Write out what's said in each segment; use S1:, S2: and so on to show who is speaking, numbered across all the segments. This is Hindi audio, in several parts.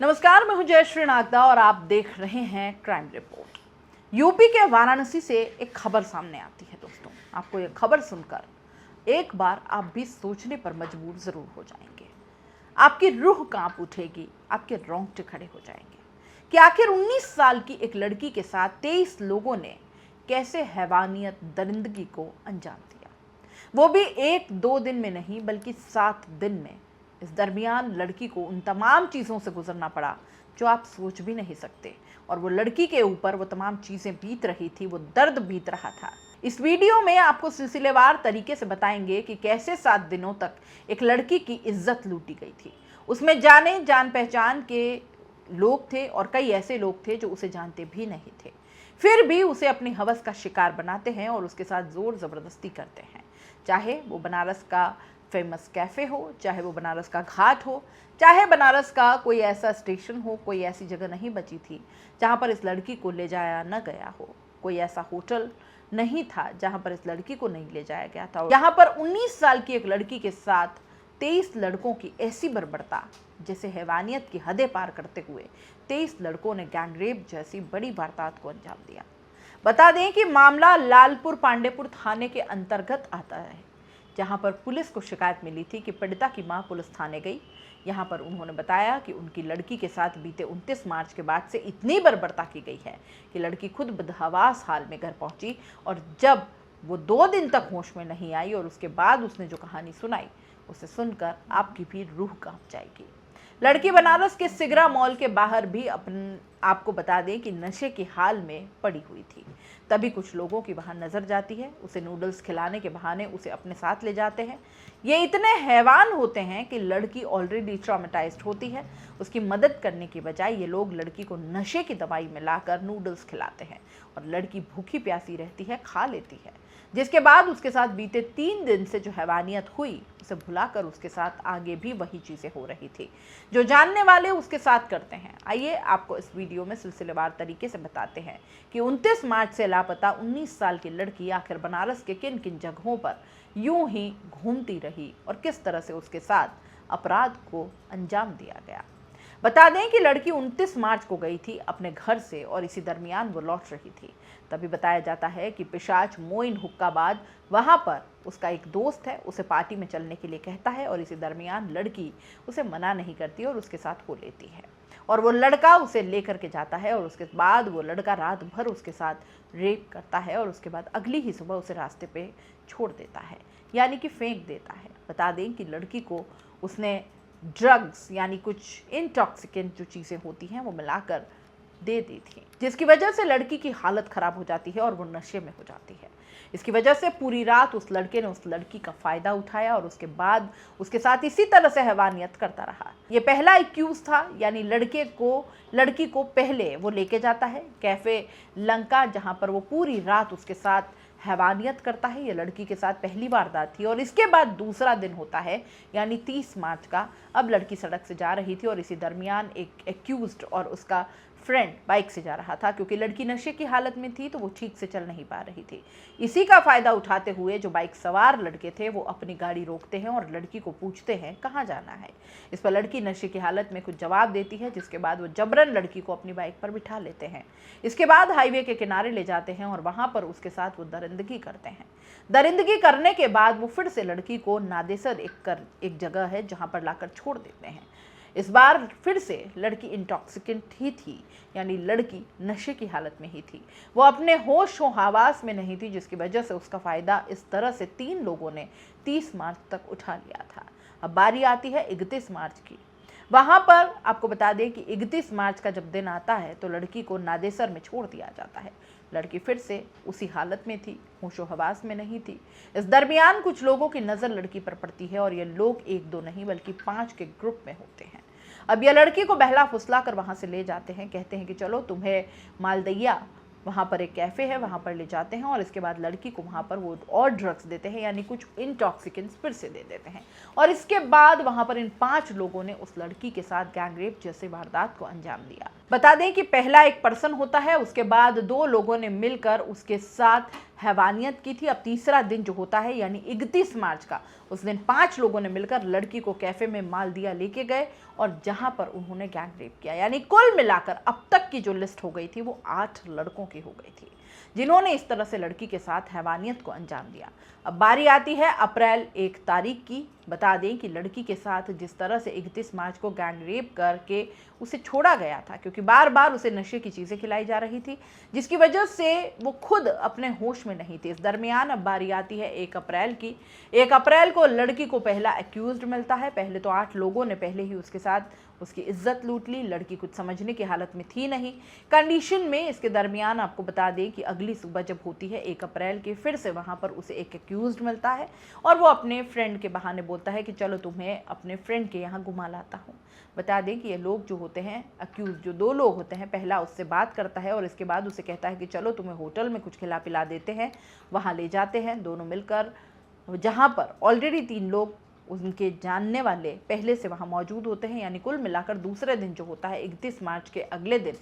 S1: नमस्कार, मैं हूं जयश्री नागदा और आप देख रहे हैं क्राइम रिपोर्ट। यूपी के वाराणसी से एक खबर सामने आती है दोस्तों। आपको यह खबर सुनकर एक बार आप भी सोचने पर मजबूर जरूर हो जाएंगे। आपकी रूह कांप उठेगी, आपके रोंगटे खड़े हो जाएंगे कि आखिर 19 साल की एक लड़की के साथ 23 लोगों ने कैसे हैवानियत दरिंदगी को अंजाम दिया, वो भी 1-2 दिन में नहीं बल्कि 7 दिन में। इस दरमियान लड़की को उन तमाम चीज़ों से गुजरना पड़ा जो आप सोच भी नहीं सकते, और वो लड़की के ऊपर वो तमाम चीज़ें बीत रही थी, वो दर्द बीत रहा था। इस वीडियो में आपको सिलसिलेवार तरीके से बताएंगे कि कैसे 7 दिनों तक एक लड़की की इज्जत लूटी गई थी। उसमें जान पहचान के लोग थे और कई ऐसे लोग थे जो उसे जानते भी नहीं थे, फिर भी उसे अपनी हवस का शिकार बनाते हैं और उसके साथ जोर ज़बरदस्ती करते हैं। चाहे वो बनारस का फेमस कैफ़े हो, चाहे वो बनारस का घाट हो, चाहे बनारस का कोई ऐसा स्टेशन हो, कोई ऐसी जगह नहीं बची थी जहाँ पर इस लड़की को ले जाया न गया हो। कोई ऐसा होटल नहीं था जहाँ पर इस लड़की को नहीं ले जाया गया था। यहाँ पर 19 साल की एक लड़की के साथ 23 लड़कों की ऐसी बर्बरता, जैसे हैवानियत की हदें पार करते हुए 23 लड़कों ने गैंगरेप जैसी बड़ी वारदात को अंजाम दिया। बता दें कि मामला लालपुर पांडेपुर थाने के अंतर्गत आता है, जहां पर पुलिस को शिकायत मिली थी कि पीड़िता की मां पुलिस थाने गई। यहां पर उन्होंने बताया कि उनकी लड़की के साथ बीते 29 मार्च के बाद से इतनी बर्बरता की गई है कि लड़की खुद बदहवास हाल में घर पहुंची, और जब वो 2 दिन तक होश में नहीं आई और उसके बाद उसने जो कहानी सुनाई, उसे सुनकर आपकी भी रूह कांप जाएगी। लड़की बनारस के सिगरा मॉल के बाहर भी आपको बता दें कि नशे की हाल में पड़ी हुई थी। तभी कुछ लोगों की वहां नजर जाती है, उसे नूडल्स खिलाने के बहाने उसे अपने साथ ले जाते हैं। ये इतने हैवान होते हैं कि लड़की ऑलरेडी ट्रॉमेटाइज्ड होती है। उसकी मदद करने की बजाय ये लोग लड़की को नशे की दवाई में लाकर नूडल्स खिलाते हैं और लड़की भूखी प्यासी रहती है, खा लेती है, जिसके बाद उसके साथ बीते 3 दिन से जो हैवानियत हुई उसे भुलाकर उसके साथ आगे भी वही चीज़ें हो रही थी जो जानने वाले उसके साथ करते हैं। आइए आपको इस वीडियो में सिलसिलेवार तरीके से बताते हैं कि 29 मार्च से लापता 19 साल की लड़की आखिर बनारस के किन किन जगहों पर यूं ही घूमती रही और किस तरह से उसके साथ अपराध को अंजाम दिया गया। बता दें कि लड़की 29 मार्च को गई थी अपने घर से और इसी दरमियान वो लौट रही थी। तभी बताया जाता है कि पिशाच मोइन हुक्काबाज वहां पर उसका एक दोस्त है, उसे पार्टी में चलने के लिए कहता है और इसी दरमियान लड़की उसे मना नहीं करती और उसके साथ हो लेती है, और वो लड़का उसे लेकर के जाता है और उसके बाद वो लड़का रात भर उसके साथ रेप करता है और उसके बाद अगली ही सुबह उसे रास्ते पे छोड़ देता है, यानी कि फेंक देता है। बता दें कि लड़की को उसने ड्रग्स यानी कुछ इंटॉक्सिकेंट जो चीज़ें होती हैं वो मिलाकर दे दी थी, जिसकी वजह से लड़की की हालत ख़राब हो जाती है और वो नशे में हो जाती है। इसकी वजह से पूरी रात उस लड़के ने उस लड़की का फ़ायदा उठाया और उसके बाद उसके साथ इसी तरह से हैवानियत करता रहा। ये पहला एक्यूज था, यानी लड़की को पहले वो लेके जाता है कैफ़े लंका, जहाँ पर वो पूरी रात उसके साथ हैवानियत करता है। ये लड़की के साथ पहली वारदात थी और इसके बाद दूसरा दिन होता है, यानी 30 मार्च का। अब लड़की सड़क से जा रही थी और इसी दरमियान एक एक्यूज्ड और उसका फ्रेंड बाइक से जा रहा था। क्योंकि लड़की नशे की हालत में थी तो वो ठीक से चल नहीं पा रही थी। इसी का फ़ायदा उठाते हुए जो बाइक सवार लड़के थे वो अपनी गाड़ी रोकते हैं और लड़की को पूछते हैं कहाँ जाना है। इस पर लड़की नशे की हालत में कुछ जवाब देती है, जिसके बाद वो जबरन लड़की को अपनी बाइक पर बिठा लेते हैं। इसके बाद हाईवे के किनारे ले जाते हैं और वहाँ पर उसके साथ वो दरिंदगी करते हैं। दरिंदगी करने के बाद वो फिर से लड़की को नादेसर एक जगह है जहाँ पर लाकर छोड़ देते हैं। इस बार फिर से लड़की इंटॉक्सिकेंट ही थी, यानी लड़की नशे की हालत में ही थी, वो अपने होश हवास में नहीं थी, जिसकी वजह से उसका फ़ायदा इस तरह से 3 लोगों ने 30 मार्च तक उठा लिया था। अब बारी आती है 31 मार्च की। वहाँ पर आपको बता दें कि 31 मार्च का जब दिन आता है तो लड़की को नादेसर में छोड़ दिया जाता है। लड़की फिर से उसी हालत में थी, होशो हवास में नहीं थी। इस दरमियान कुछ लोगों की नज़र लड़की पर पड़ती है और ये लोग 1-2 नहीं बल्कि 5 के ग्रुप में होते हैं। अब यह लड़की को बहला फुसला कर वहाँ से ले जाते हैं, कहते हैं कि चलो तुम्हें मालदैया वहाँ पर एक कैफ़े है वहाँ पर ले जाते हैं, और इसके बाद लड़की को वहाँ पर वो और ड्रग्स देते हैं, यानी कुछ इंटॉक्सिकेंट्स फिर से दे देते हैं। और इसके बाद वहाँ पर इन 5 लोगों ने उस लड़की के साथ गैंगरेप जैसे वारदात को अंजाम दिया। बता दें कि पहला एक पर्सन होता है, उसके बाद 2 लोगों ने मिलकर उसके साथ हैवानियत की थी। अब तीसरा दिन जो होता है यानी 31 मार्च का, उस दिन 5 लोगों ने मिलकर लड़की को कैफे में मालदिया लेके गए और जहां पर उन्होंने गैंग रेप किया। यानी कुल मिलाकर अब तक की जो लिस्ट हो गई थी वो 8 लड़कों की हो गई थी जिन्होंने इस तरह से लड़की के साथ हैवानियत को अंजाम दिया। अब बारी आती है अप्रैल 1 तारीख की। बता दें कि लड़की के साथ जिस तरह से 31 मार्च को गैंग रेप करके उसे छोड़ा गया था, क्योंकि बार बार उसे नशे की चीज़ें खिलाई जा रही थी जिसकी वजह से वो खुद अपने होश में नहीं थी। इस दरमियान अब बारी आती है 1 अप्रैल की। 1 अप्रैल को लड़की को पहला एक्यूज्ड मिलता है। पहले तो 8 लोगों ने पहले ही उसके साथ उसकी इज्जत लूट ली। लड़की कुछ समझने की हालत में थी नहीं, कंडीशन में। इसके दरमियान आपको बता दें कि अगली सुबह जब होती है 1 अप्रैल की, फिर से वहाँ पर उसे एक एक्यूज्ड मिलता है और वो अपने फ्रेंड के बहाने बोलता है कि चलो तुम्हें अपने फ्रेंड के यहाँ घुमा लाता हूँ। बता दें कि ये लोग जो होते हैं अक्यूज, जो 2 लोग होते हैं, पहला उससे बात करता है और इसके बाद उसे कहता है कि चलो तुम्हें होटल में कुछ खिला पिला देते हैं। वहाँ ले जाते हैं दोनों मिलकर, जहाँ पर ऑलरेडी 3 लोग उनके जानने वाले पहले से वहाँ मौजूद होते हैं। यानी कुल मिलाकर दूसरे दिन जो होता है 31 मार्च के अगले दिन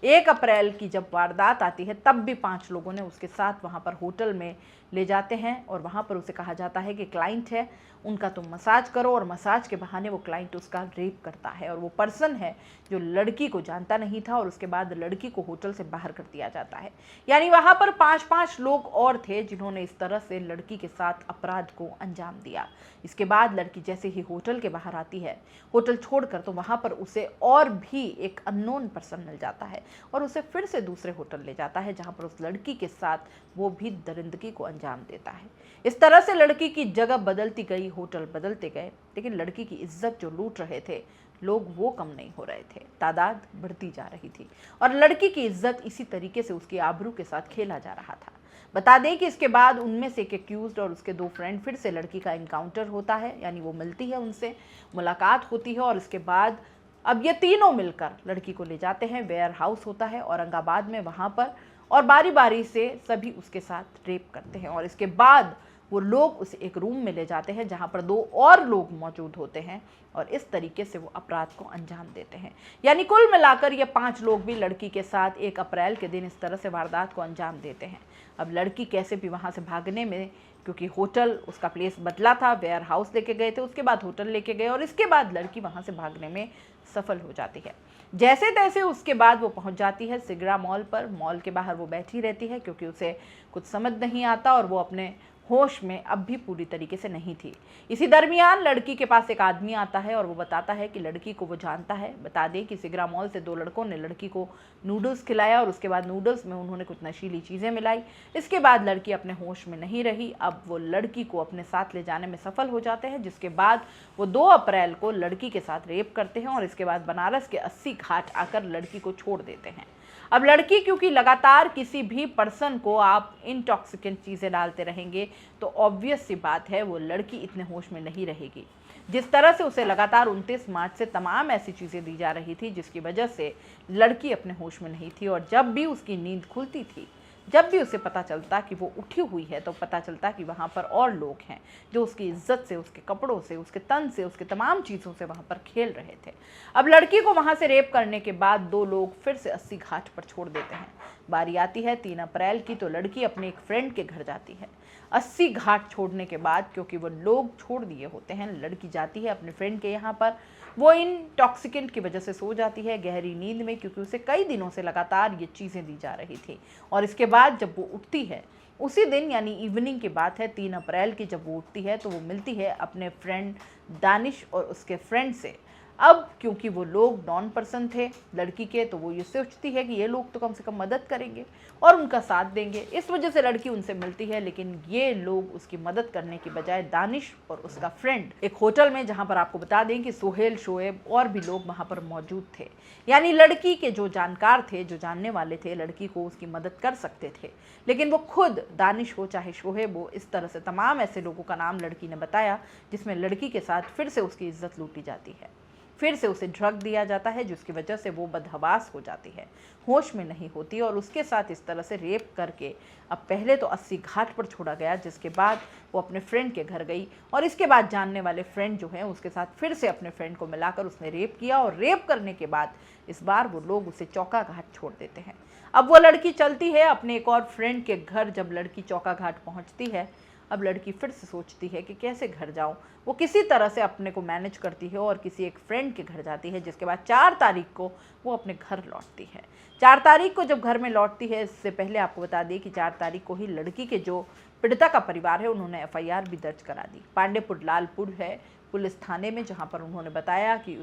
S1: 1 अप्रैल की जब वारदात आती है, तब भी 5 लोगों ने उसके साथ वहाँ पर होटल में ले जाते हैं और वहाँ पर उसे कहा जाता है कि क्लाइंट है उनका तुम मसाज करो, और मसाज के बहाने वो क्लाइंट उसका रेप करता है। और वो पर्सन है जो लड़की को जानता नहीं था और उसके बाद लड़की को होटल से बाहर कर दिया जाता है। यानी वहाँ पर 5-5 लोग और थे जिन्होंने इस तरह से लड़की के साथ अपराध को अंजाम दिया। इसके बाद लड़की जैसे ही होटल के बाहर आती है, होटल छोड़कर, तो वहाँ पर उसे और भी एक अननोन पर्सन मिल जाता है और उसे फिर से दूसरे होटल ले जाता है जहाँ पर उस लड़की के साथ वो भी दरिंदगी को अंजाम देता है। इस तरह से लड़की की जगह बदलती गई, होटल बदलते गए, लेकिन लड़की की इज्जत जो लूट रहे थे लोग वो कम नहीं हो रहे थे, तादाद बढ़ती जा रही थी और लड़की की इज्जत इसी तरीके से उसकी आबरू के साथ खेला जा रहा था। बता दें कि इसके बाद उनमें से एक एक्यूज्ड और उसके 2 फ्रेंड फिर से लड़की का इनकाउंटर होता है, यानी वो मिलती है, उनसे मुलाकात होती है और इसके बाद अब ये तीनों मिलकर लड़की को ले जाते हैं। वेयर हाउस होता है औरंगाबाद में, वहाँ पर, और बारी बारी से सभी उसके साथ रेप करते हैं और इसके बाद वो लोग उसे एक रूम में ले जाते हैं जहाँ पर 2 और लोग मौजूद होते हैं और इस तरीके से वो अपराध को अंजाम देते हैं। यानी कुल मिलाकर ये 5 लोग भी लड़की के साथ 1 अप्रैल के दिन इस तरह से वारदात को अंजाम देते हैं। अब लड़की कैसे भी वहाँ से भागने में, क्योंकि होटल उसका प्लेस बदला था, वेयर हाउस लेके गए थे, उसके बाद होटल लेके गए और इसके बाद लड़की वहाँ से भागने में सफल हो जाती है। जैसे तैसे उसके बाद वो पहुँच जाती है सिगरा मॉल पर। मॉल के बाहर वो बैठी रहती है क्योंकि उसे कुछ समझ नहीं आता और वो अपने होश में अब भी पूरी तरीके से नहीं थी। इसी दरमियान लड़की के पास एक आदमी आता है और वो बताता है कि लड़की को वो जानता है। बता दें कि सिगरा मॉल से 2 लड़कों ने लड़की को नूडल्स खिलाया और उसके बाद नूडल्स में उन्होंने कुछ नशीली चीज़ें मिलाई। इसके बाद लड़की अपने होश में नहीं रही। अब वो लड़की को अपने साथ ले जाने में सफल हो जाते हैं, जिसके बाद वो 2 अप्रैल को लड़की के साथ रेप करते हैं और इसके बाद बनारस के 80 घाट आकर लड़की को छोड़ देते हैं। अब लड़की, क्योंकि लगातार किसी भी पर्सन को आप इंटॉक्सिकेंट चीज़ें डालते रहेंगे तो ऑब्वियस सी बात है वो लड़की इतने होश में नहीं रहेगी। जिस तरह से उसे लगातार 29 मार्च से तमाम ऐसी चीज़ें दी जा रही थी जिसकी वजह से लड़की अपने होश में नहीं थी और जब भी उसकी नींद खुलती थी, जब भी उसे पता चलता कि वो उठी हुई है, तो पता चलता कि वहाँ पर और लोग हैं जो उसकी इज्जत से, उसके कपड़ों से, उसके तन से, उसके तमाम चीज़ों से वहाँ पर खेल रहे थे। अब लड़की को वहाँ से रेप करने के बाद 2 लोग फिर से 80 घाट पर छोड़ देते हैं। बारी आती है 3 अप्रैल की, तो लड़की अपने एक फ्रेंड के घर जाती है। 80 घाट छोड़ने के बाद, क्योंकि वो लोग छोड़ दिए होते हैं, लड़की जाती है अपने फ्रेंड के यहाँ पर। वो इंटॉक्सिकेंट की वजह से सो जाती है गहरी नींद में, क्योंकि उसे कई दिनों से लगातार ये चीज़ें दी जा रही थी। और इसके बाद जब वो उठती है, उसी दिन यानी इवनिंग की बात है 3 अप्रैल की, जब वो उठती है तो वो मिलती है अपने फ्रेंड दानिश और उसके फ्रेंड से। अब क्योंकि वो लोग नॉन पर्सन थे लड़की के, तो वो ये सोचती है कि ये लोग तो कम से कम मदद करेंगे और उनका साथ देंगे, इस वजह से लड़की उनसे मिलती है। लेकिन ये लोग उसकी मदद करने की बजाय दानिश और उसका फ्रेंड एक होटल में, जहाँ पर आपको बता दें कि सोहेल, शोएब और भी लोग वहाँ पर मौजूद थे, यानी लड़की के जो जानकार थे, जो जानने वाले थे, लड़की को उसकी मदद कर सकते थे, लेकिन वो खुद दानिश हो चाहे शोहेब हो, इस तरह से तमाम ऐसे लोगों का नाम लड़की ने बताया जिसमें लड़की के साथ फिर से उसकी इज्जत लूटी जाती है। फिर से उसे ड्रग दिया जाता है, जिसकी वजह से वो बदहवास हो जाती है, होश में नहीं होती और उसके साथ इस तरह से रेप करके अब पहले तो 80 घाट पर छोड़ा गया, जिसके बाद वो अपने फ्रेंड के घर गई और इसके बाद जानने वाले फ्रेंड जो हैं उसके साथ फिर से अपने फ्रेंड को मिलाकर उसने रेप किया और रेप करने के बाद इस बार वो लोग उसे चौका घाट छोड़ देते हैं। अब वो लड़की चलती है अपने एक और फ्रेंड के घर। जब लड़की चौका घाट पहुंचती है, अब लड़की फिर से सोचती है कि कैसे घर जाऊं। वो किसी तरह से अपने को मैनेज करती है और किसी एक फ्रेंड के घर जाती है, जिसके बाद 4 तारीख को वो अपने घर लौटती है। 4 तारीख को जब घर में लौटती है, इससे पहले आपको बता दें कि 4 तारीख को ही लड़की के जो पीड़िता का परिवार है उन्होंने एफआईआर भी दर्ज करा दी पांडेपुर लालपुर है पुलिस थाने में, जहां पर उन्होंने बताया कि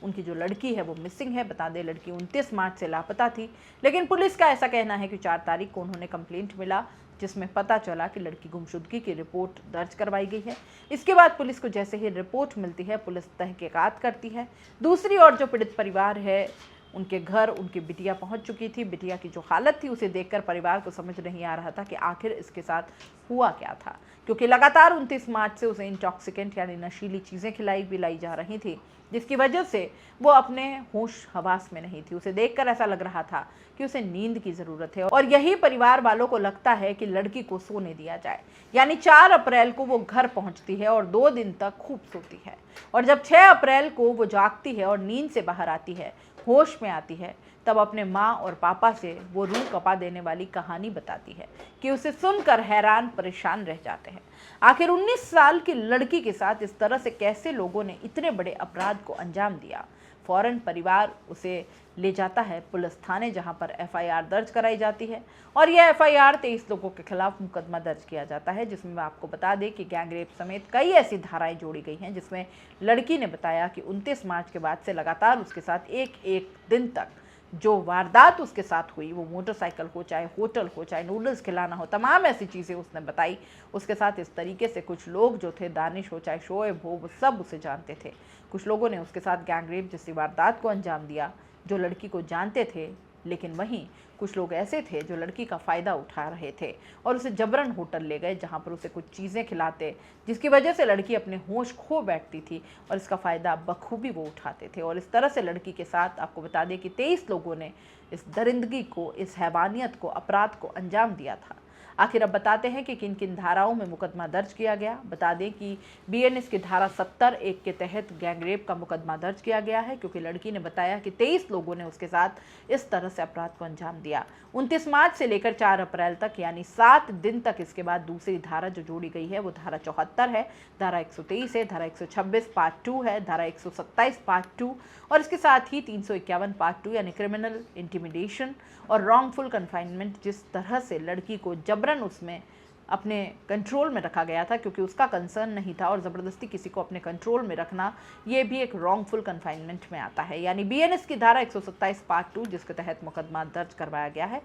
S1: उनकी जो लड़की है वो मिसिंग है। बता दें लड़की 29 मार्च से लापता थी, लेकिन पुलिस का ऐसा कहना है कि 4 तारीख को उन्होंने कंप्लेंट मिला जिसमें पता चला कि लड़की गुमशुदगी की रिपोर्ट दर्ज करवाई गई है। इसके बाद पुलिस को जैसे ही रिपोर्ट मिलती है, पुलिस तहकीकात करती है। दूसरी ओर जो पीड़ित परिवार है, उनके घर उनकी बिटिया पहुंच चुकी थी। बिटिया की जो हालत थी उसे देखकर परिवार को समझ नहीं आ रहा था कि आखिर इसके साथ हुआ क्या था, क्योंकि लगातार 29 मार्च से उसे इंटॉक्सिकेंट यानी नशीली चीज़ें पिलाई जा रही थी, जिसकी वजह से वो अपने होश हवास में नहीं थी। उसे देखकर ऐसा लग रहा था कि उसे नींद की ज़रूरत है और यही परिवार वालों को लगता है कि लड़की को सोने दिया जाए। यानी 4 अप्रैल को वो घर पहुंचती है और 2 दिन तक खूब सोती है और जब 6 अप्रैल को वो जागती है और नींद से बाहर आती है, होश में आती है, तब अपने माँ और पापा से वो रूह कपा देने वाली कहानी बताती है कि उसे सुनकर हैरान परेशान रह जाते हैं। आखिर 19 साल की लड़की के साथ इस तरह से कैसे लोगों ने इतने बड़े अपराध को अंजाम दिया। फौरन परिवार उसे ले जाता है पुलिस थाने, जहां पर एफआईआर दर्ज कराई जाती है और यह एफआईआर 23 लोगों के खिलाफ मुकदमा दर्ज किया जाता है, जिसमें मैं आपको बता दें कि गैंगरेप समेत कई ऐसी धाराएं जोड़ी गई हैं, जिसमें लड़की ने बताया कि 29 मार्च के बाद से लगातार उसके साथ एक दिन तक जो वारदात उसके साथ हुई, वो मोटरसाइकिल हो, चाहे होटल हो, चाहे नूडल्स खिलाना हो, तमाम ऐसी चीज़ें उसने बताई। उसके साथ इस तरीके से कुछ लोग जो थे, दानिश हो चाहे शोएब हो, वो सब उसे जानते थे। कुछ लोगों ने उसके साथ गैंगरेप जैसी वारदात को अंजाम दिया जो लड़की को जानते थे, लेकिन वहीं कुछ लोग ऐसे थे जो लड़की का फ़ायदा उठा रहे थे और उसे जबरन होटल ले गए, जहां पर उसे कुछ चीज़ें खिलाते, जिसकी वजह से लड़की अपने होश खो बैठती थी और इसका फ़ायदा बखूबी वो उठाते थे। और इस तरह से लड़की के साथ आपको बता दें कि 23 लोगों ने इस दरिंदगी को, इस हैवानियत को, अपराध को अंजाम दिया था। आखिर अब बताते हैं कि किन किन धाराओं में मुकदमा दर्ज किया गया। बता दें कि बीएनएस की धारा 70(1) के तहत गैंगरेप का मुकदमा दर्ज किया गया है, क्योंकि लड़की ने बताया कि 23 लोगों ने उसके साथ इस तरह से अपराध को अंजाम दिया। 29 मार्च से लेकर 4 अप्रैल तक, यानी 7 दिन तक। इसके बाद दूसरी धारा जो जोड़ी गई है वो धारा 74 है, धारा 123 है, धारा 126 पार्ट 2 है, धारा 127 पार्ट 2 और इसके साथ ही 351 पार्ट 2 यानी क्रिमिनल इंटिमिडेशन और रॉन्गफुल कन्फाइनमेंट। जिस तरह से लड़की को जबरन उसमें अपने कंट्रोल में रखा गया था, क्योंकि उसका कंसर्न नहीं था, और ज़बरदस्ती किसी को अपने कंट्रोल में रखना ये भी एक रॉन्गफुल कन्फाइनमेंट में आता है। यानी बीएनएस की धारा 127 पार्ट 2 जिसके तहत मुकदमा दर्ज करवाया गया है।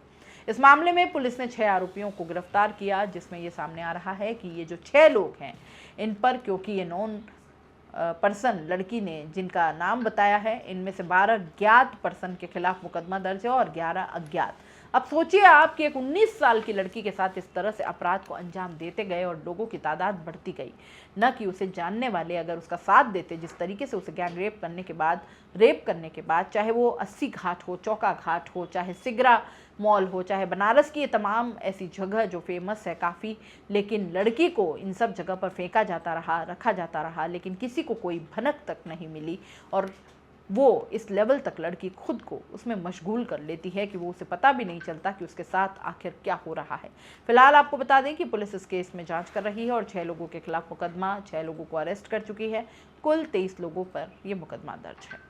S1: इस मामले में पुलिस ने 6 आरोपियों को गिरफ्तार किया, जिसमें ये सामने आ रहा है कि ये जो 6 लोग हैं इन पर, क्योंकि ये नॉन पर्सन लड़की ने जिनका नाम बताया है, इनमें से 12 ज्ञात पर्सन के खिलाफ मुकदमा दर्ज है और 11 अज्ञात। अब सोचिए आप कि एक 19 साल की लड़की के साथ इस तरह से अपराध को अंजाम देते गए और लोगों की तादाद बढ़ती गई, न कि उसे जानने वाले अगर उसका साथ देते। जिस तरीके से उसे गैंग रेप करने के बाद, चाहे वो 80 घाट हो, चौका घाट हो, चाहे सिगरा मॉल हो, चाहे बनारस की ये तमाम ऐसी जगह जो फेमस है काफ़ी, लेकिन लड़की को इन सब जगह पर फेंका जाता रहा, रखा जाता रहा, लेकिन किसी को कोई भनक तक नहीं मिली। और वो इस लेवल तक लड़की खुद को उसमें मशगूल कर लेती है कि वो उसे पता भी नहीं चलता कि उसके साथ आखिर क्या हो रहा है। फिलहाल आपको बता दें कि पुलिस इस केस में जांच कर रही है और 6 लोगों के खिलाफ मुकदमा, 6 लोगों को अरेस्ट कर चुकी है। कुल 23 लोगों पर यह मुकदमा दर्ज है।